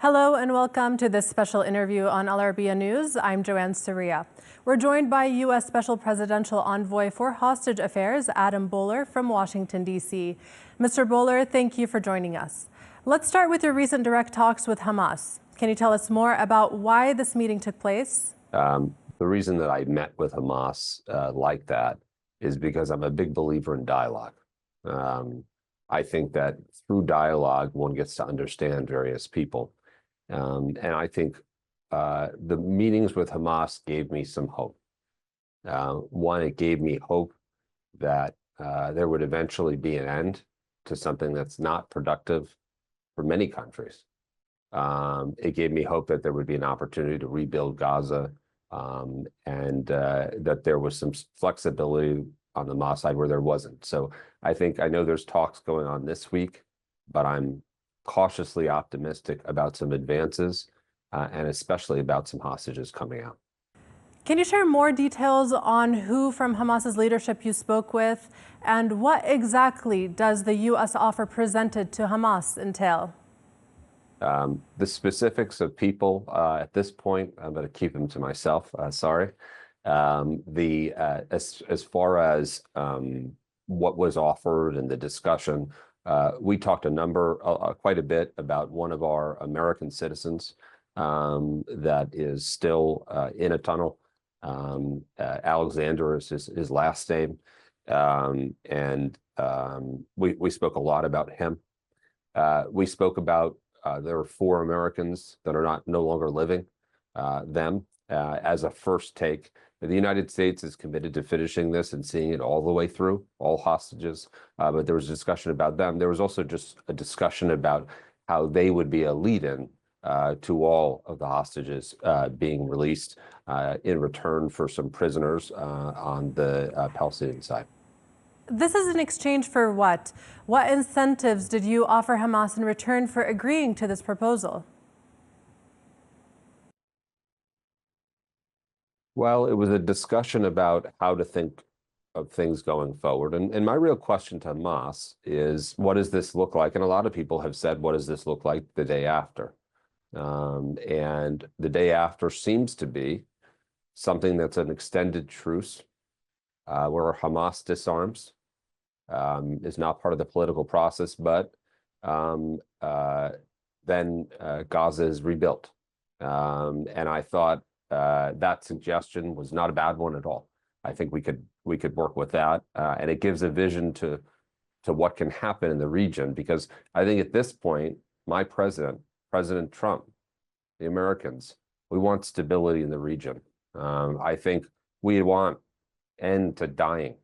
Hello and welcome to this special interview on Arabiya News. I'm Joanne Serrieh. We're joined by U.S. Special Presidential Envoy for Hostage Affairs Adam Boehler from Washington, D.C. Mr. Boehler, thank you for joining us. Let's start with your recent direct talks with Hamas. Can you tell us more about why this meeting took place? The reason that I met with Hamas like that is because I'm a big believer in dialogue. I think that through dialogue, one gets to understand various people. And I think the meetings with Hamas gave me some hope. One, it gave me hope that there would eventually be an end to something that's not productive for many countries. It gave me hope that there would be an opportunity to rebuild Gaza, and that there was some flexibility on the Hamas side where there wasn't. So I know there's talks going on this week, but I'm cautiously optimistic about some advances, and especially about some hostages coming out. Can you share more details on who from Hamas's leadership you spoke with, and what exactly does the U.S. offer presented to Hamas entail? The specifics of people at this point, I'm going to keep them to myself. Sorry. As far as what was offered and the discussion, we talked quite a bit about one of our American citizens that is still in a tunnel. Alexander is his last name, and we spoke a lot about him. We spoke about there are 4 Americans that are no longer living. Them as a first take. The United States is committed to finishing this and seeing it all the way through, all hostages. But there was a discussion about them. There was also just a discussion about how they would be a lead-in to all of the hostages being released in return for some prisoners on the Palestinian side. This is in exchange for what? What incentives did you offer Hamas in return for agreeing to this proposal? Well, it was a discussion about how to think of things going forward. And my real question to Hamas is, what does this look like? And a lot of people have said, what does this look like the day after? And the day after seems to be something that's an extended truce, where Hamas disarms, is not part of the political process, but then Gaza is rebuilt. And I thought that suggestion was not a bad one at all. I think we could work with that, and it gives a vision to what can happen in the region, because I think at this point, my President Trump, the Americans, we want stability in the region. I think we want end to dying.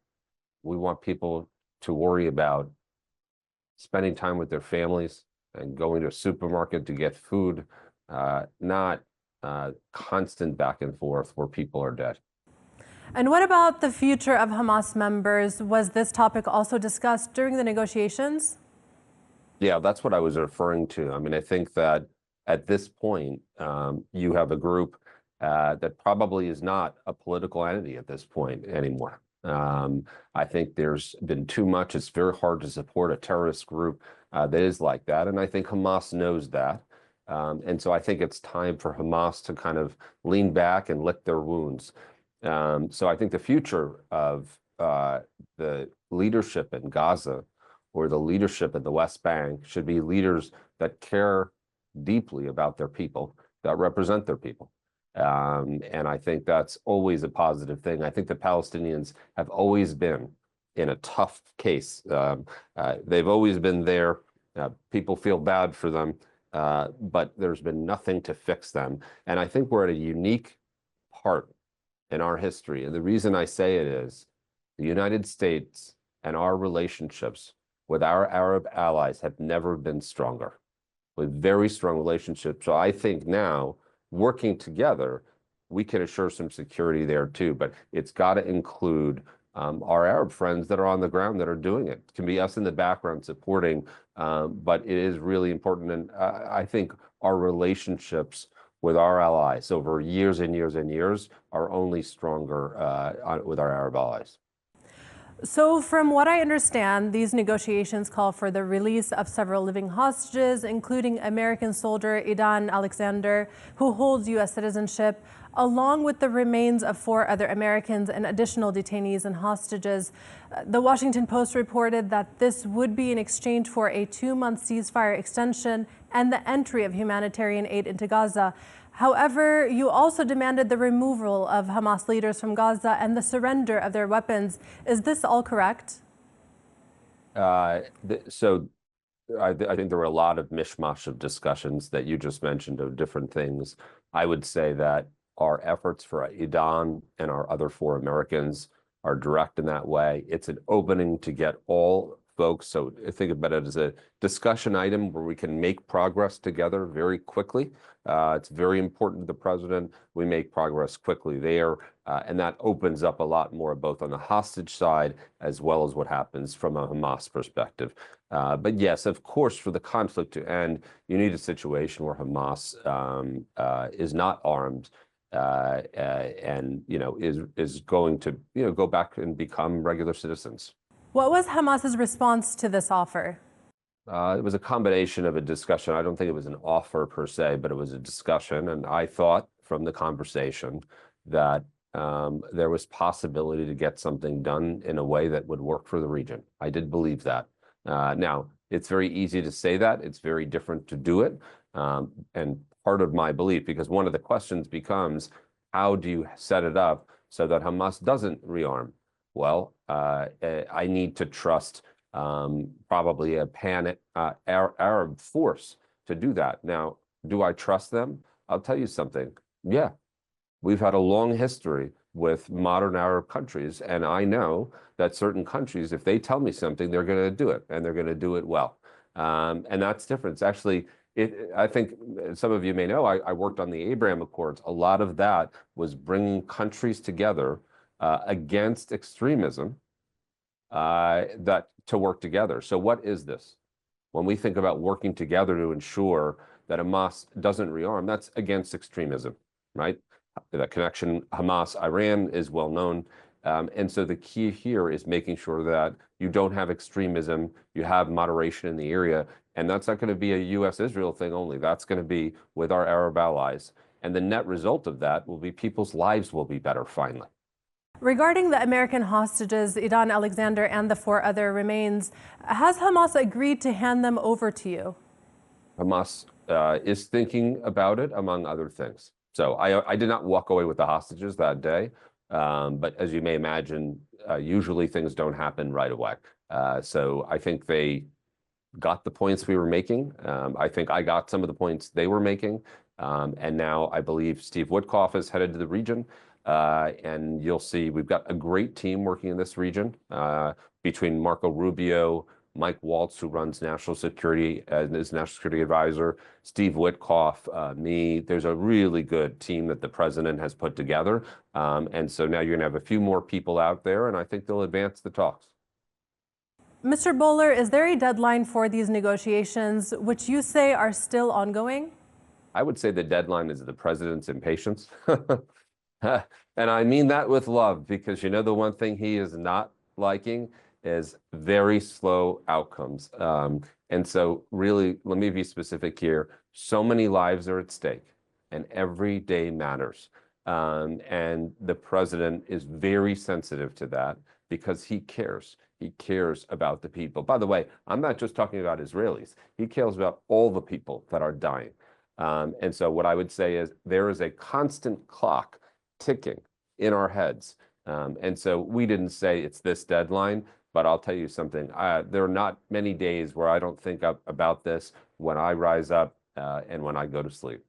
We want people to worry about spending time with their families and going to a supermarket to get food, not constant back and forth where people are dead. And what about the future of Hamas members? Was this topic also discussed during the negotiations? Yeah, that's what I was referring to. I mean, I think that at this point, you have a group that probably is not a political entity at this point anymore. I think there's been too much. It's very hard to support a terrorist group that is like that. And I think Hamas knows that. And so I think it's time for Hamas to kind of lean back and lick their wounds. So I think the future of the leadership in Gaza or the leadership in the West Bank should be leaders that care deeply about their people, that represent their people. And I think that's always a positive thing. I think the Palestinians have always been in a tough case. They've always been there. People feel bad for them, but there's been nothing to fix them. And I think we're at a unique part in our history. And the reason I say it is the United States and our relationships with our Arab allies have never been stronger, with very strong relationships. So I think now, working together, we can assure some security there too, but it's got to include our Arab friends that are on the ground that are doing it. It can be us in the background supporting, but it is really important. And I think our relationships with our allies over years and years and years are only stronger with our Arab allies. So, from what I understand, these negotiations call for the release of several living hostages, including American soldier Idan Alexander, who holds U.S. citizenship, along with the remains of 4 other Americans and additional detainees and hostages. The Washington Post reported that this would be in exchange for a 2-month ceasefire extension and the entry of humanitarian aid into Gaza. However, you also demanded the removal of Hamas leaders from Gaza and the surrender of their weapons. Is this all correct? So I think there were a lot of mishmash of discussions that you just mentioned of different things. I would say that our efforts for Idan and our other 4 Americans are direct in that way. It's an opening to get all folks. So think about it as a discussion item where we can make progress together very quickly. It's very important to the president. We make progress quickly there. And that opens up a lot more, both on the hostage side as well as what happens from a Hamas perspective. But yes, of course, for the conflict to end, you need a situation where Hamas is not armed and is going to go back and become regular citizens. What was Hamas's response to this offer? It was a combination of a discussion. I don't think it was an offer per se, but it was a discussion. And I thought from the conversation that there was possibility to get something done in a way that would work for the region. I did believe that. Now, it's very easy to say that. It's very different to do it. And part of my belief, because one of the questions becomes, how do you set it up so that Hamas doesn't rearm? Well, I need to trust probably a pan-Arab force to do that. Now, do I trust them? I'll tell you something. Yeah, we've had a long history with modern Arab countries, and I know that certain countries, if they tell me something, they're going to do it, and they're going to do it well. And that's different. It's actually, I think some of you may know, I worked on the Abraham Accords. A lot of that was bringing countries together against extremism that to work together. So what is this? When we think about working together to ensure that Hamas doesn't rearm, that's against extremism, right? The connection Hamas-Iran is well known. And so the key here is making sure that you don't have extremism, you have moderation in the area. And that's not going to be a U.S.-Israel thing only. That's going to be with our Arab allies. And the net result of that will be people's lives will be better finally. Regarding the American hostages, Idan Alexander and the 4 other remains, has Hamas agreed to hand them over to you? Hamas is thinking about it, among other things. So I did not walk away with the hostages that day. But as you may imagine, usually things don't happen right away. So I think they got the points we were making. I think I got some of the points they were making. And now I believe Steve Witkoff is headed to the region. And you'll see we've got a great team working in this region between Marco Rubio, Mike Waltz, who runs national security and is national security advisor, Steve Witkoff, me. There's a really good team that the president has put together. And so now you're going to have a few more people out there, and I think they'll advance the talks. Mr. Boehler, is there a deadline for these negotiations, which you say are still ongoing? I would say the deadline is the president's impatience. And I mean that with love, because the one thing he is not liking is very slow outcomes. And so really, let me be specific here. So many lives are at stake, and every day matters. And the president is very sensitive to that because he cares. He cares about the people. By the way, I'm not just talking about Israelis. He cares about all the people that are dying. And so what I would say is there is a constant clock ticking in our heads. And so we didn't say it's this deadline, but I'll tell you something. There are not many days where I don't think about this when I rise up and when I go to sleep.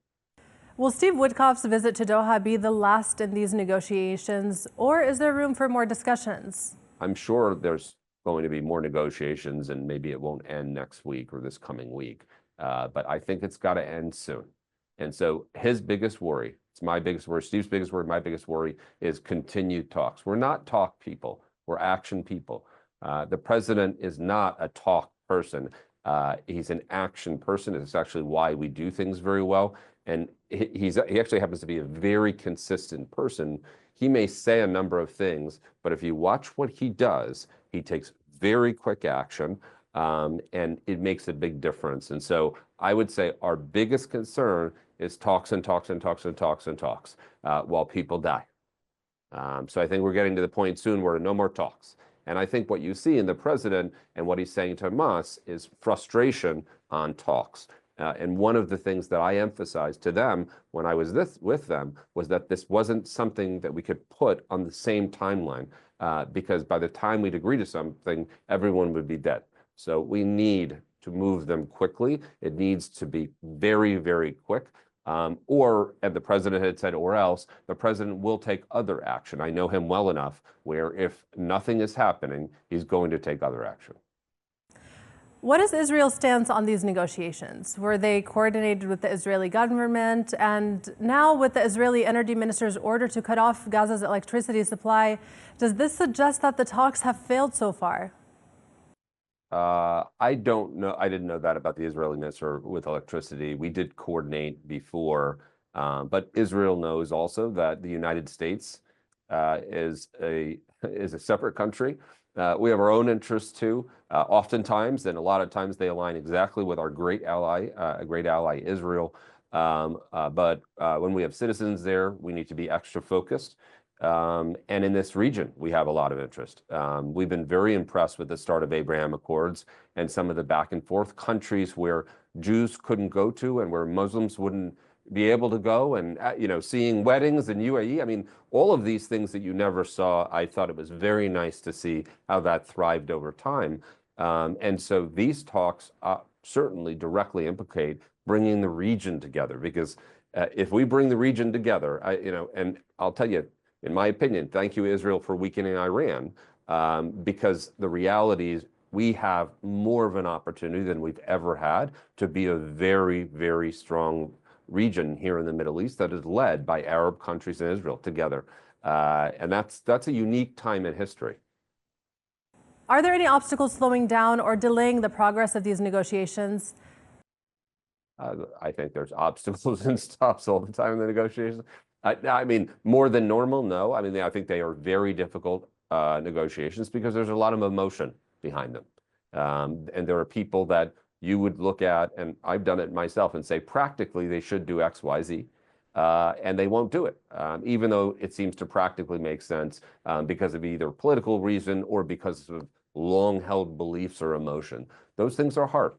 Will Steve Witkoff's visit to Doha be the last in these negotiations, or is there room for more discussions? I'm sure there's going to be more negotiations, and maybe it won't end next week or this coming week. But I think it's got to end soon. And so his biggest worry, it's my biggest worry, Steve's biggest worry, my biggest worry is continued talks. We're not talk people, we're action people. The president is not a talk person. He's an action person. It's actually why we do things very well. And he actually happens to be a very consistent person. He may say a number of things, but if you watch what he does, He takes very quick action, and it makes a big difference. And so I would say our biggest concern is talks and talks and talks and talks and talks while people die. So I think we're getting to the point soon where no more talks. And I think what you see in the president and what he's saying to Hamas is frustration on talks. And one of the things that I emphasized to them when I was with them was that this wasn't something that we could put on the same timeline, because by the time we'd agree to something, everyone would be dead. So we need to move them quickly. It needs to be very, very quick. And the president had said, or else the president will take other action. I know him well enough where if nothing is happening, he's going to take other action. What is Israel's stance on these negotiations? Were they coordinated with the Israeli government? And now with the Israeli energy minister's order to cut off Gaza's electricity supply, does this suggest that the talks have failed so far? I don't know. I didn't know that about the Israeli minister with electricity. We did coordinate before, but Israel knows also that the United States is a separate country. We have our own interests too, oftentimes, and a lot of times they align exactly with our great ally, Israel. But when we have citizens there, we need to be extra focused. And in this region, we have a lot of interest. We've been very impressed with the start of Abraham Accords and some of the back and forth countries where Jews couldn't go to and where Muslims wouldn't be able to go, and seeing weddings in UAE. I mean, all of these things that you never saw. I thought it was very nice to see how that thrived over time. And so these talks certainly directly implicate bringing the region together, because if we bring the region together, and I'll tell you, in my opinion, thank you, Israel, for weakening Iran, because the reality is we have more of an opportunity than we've ever had to be a very, very strong region here in the Middle East that is led by Arab countries and Israel together. And that's a unique time in history. Are there any obstacles slowing down or delaying the progress of these negotiations? I think there's obstacles and stops all the time in the negotiations. I mean, more than normal, no. I mean, I think they are very difficult negotiations because there's a lot of emotion behind them. And there are people that you would look at, and I've done it myself, and say practically they should do X, Y, Z, and they won't do it, even though it seems to practically make sense because of either political reason or because of long-held beliefs or emotion. Those things are hard.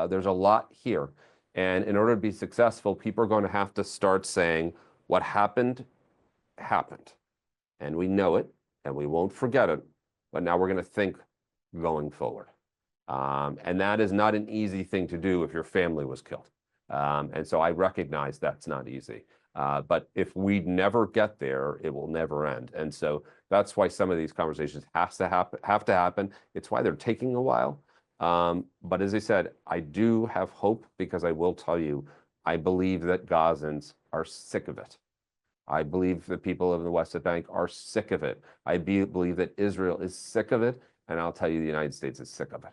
There's a lot here. And in order to be successful, people are going to have to start saying, what happened, happened. And we know it, and we won't forget it, but now we're going to think going forward. And that is not an easy thing to do if your family was killed. And so I recognize that's not easy. But if we never get there, it will never end. And so that's why some of these conversations have to happen. It's why they're taking a while. But as I said, I do have hope, because I will tell you, I believe that Gazans are sick of it. I believe the people of the West Bank are sick of it. I believe that Israel is sick of it. And I'll tell you, the United States is sick of it.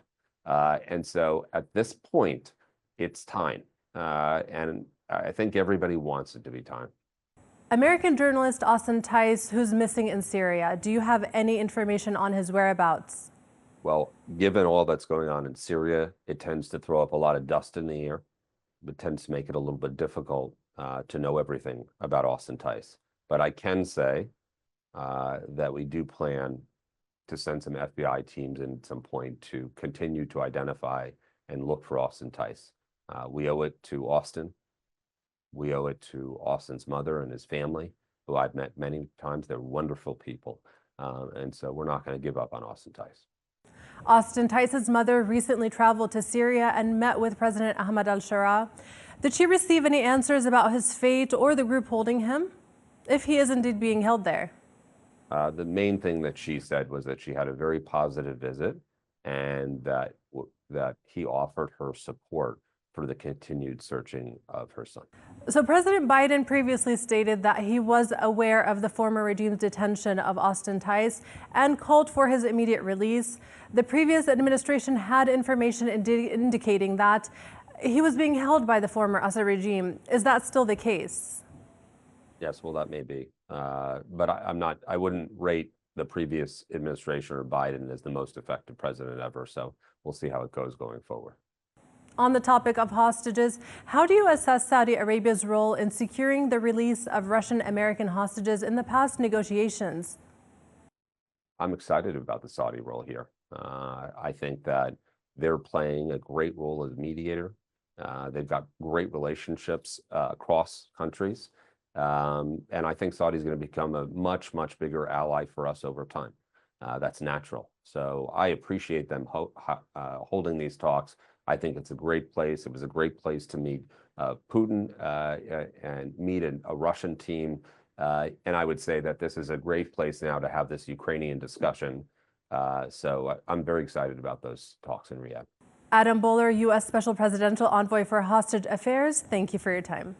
And so at this point, it's time. And I think everybody wants it to be time. American journalist Austin Tice, who's missing in Syria, do you have any information on his whereabouts? Well, given all that's going on in Syria, it tends to throw up a lot of dust in the air. It tends to make it a little bit difficult to know everything about Austin Tice. But I can say that we do plan to send some FBI teams in at some point to continue to identify and look for Austin Tice. We owe it to Austin. We owe it to Austin's mother and his family, who I've met many times. They're wonderful people. And so we're not going to give up on Austin Tice. Austin Tice's mother recently traveled to Syria and met with President Ahmed al-Sharaa. Did she receive any answers about his fate or the group holding him, if he is indeed being held there? The main thing that she said was that she had a very positive visit, and that he offered her support for the continued searching of her son. So President Biden previously stated that he was aware of the former regime's detention of Austin Tice and called for his immediate release. The previous administration had information indicating that he was being held by the former Assad regime. Is that still the case? Yes, well, that may be. But I wouldn't rate the previous administration or Biden as the most effective president ever. So we'll see how it goes going forward. On the topic of hostages, how do you assess Saudi Arabia's role in securing the release of Russian-American hostages in the past negotiations? I'm excited about the Saudi role here. I think that they're playing a great role as mediator. They've got great relationships across countries. And I think Saudi is going to become a much, much bigger ally for us over time. That's natural. So I appreciate them holding these talks. I think it's a great place. It was a great place to meet Putin and meet a Russian team. And I would say that this is a great place now to have this Ukrainian discussion. So I'm very excited about those talks in Riyadh. Adam Boehler, U.S. Special Presidential Envoy for Hostage Affairs, thank you for your time.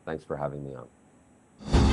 Thanks for having me on.